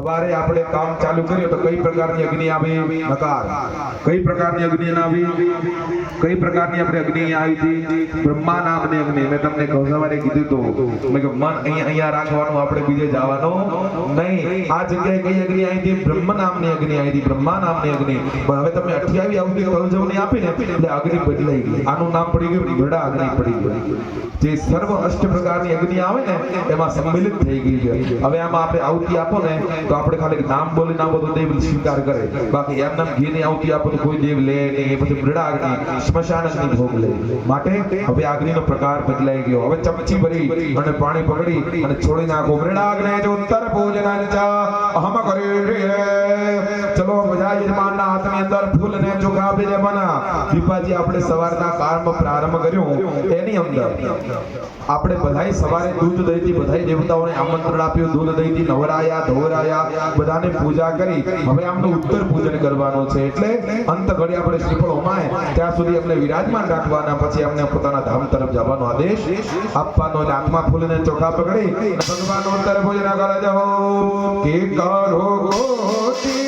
સવારે આપણે કામ ચાલુ કર્યું તો કઈ પ્રકારની અગ્નિ આવી? નકાર. કઈ પ્રકારની અગ્નિ આવી? કઈ પ્રકારની આપણે અગ્નિ આવી હતી? બ્રહ્મા નામની અગ્નિ. મેં તમને સવારે કીધું તો મેં કે મન અહીંયા રાખવાનું, આપણે બીજે જવાનું નહીં. આ જગ્યાએ કઈ અગ્નિ આવી હતી? બ્રહ્મ નામની અગ્નિ આવી હતી. બ્રહ્મા નામની અગ્નિ. પણ હવે તમે 28 અવધિ કલજવની આપીને એટલે અગ્નિ બદલાઈ ગઈ. આનું નામ પડી ગયું ગઢા અગ્નિ પડી ગયું. જે સર્વ અષ્ટ પ્રકારની અગ્નિ આવે ને એમાં સંમિલિત થઈ ગઈ છે. હવે આમાં આપણે આહુતિ આપો ને તો આપણે ખાલી નામ બોલી ના બધું દેવ સ્વીકાર કરે, બાકી એમ નામ ઘીની આહુતિ આપો તો કોઈ દેવ લે નહીં. એ પછી મૃડા અગ્નિ, સ્મશાન અગ્નિ ભોગ લે. માટે હવે અગ્નિનો પ્રકાર બદલાઈ ગયો. હવે ચમચી ભરી અને પાણી પકડી અને છોડી નાખો. મૃડા અગ્નિ જો ઉત્તર ભોજનાંચ અહમ કરે. ચલો બધા યજમાનના હાથની અંદર ફૂલ ને ચોખા આપીને બના. દીપાજી આપણે સવારના કાળમાં પ્રારંભ કર્યો એની અંદર આપણે બધાય સવારે દૂધ દહીંથી બધાય દેવતાઓને આમંત્રણ આપ્યું. દૂધ દહીંથી નવરાયા ધોરાયા, બધાને પૂજા કરી. હવે આમનું ઉત્તર પૂજન કરવાનું છે. એટલે અંત ઘડી આપણે શ્રીફળ હોમાય ત્યાં સુધી અમને વિરાજમાન રાખવાના. પછી અમને પોતાના ધામ તરફ જવાનો આદેશ આપવાનો. હાથમાં ફૂલને ચોખા પકડી ભગવાન ઉત્તર પૂજન કરે જાઓ કે કરો ગોતી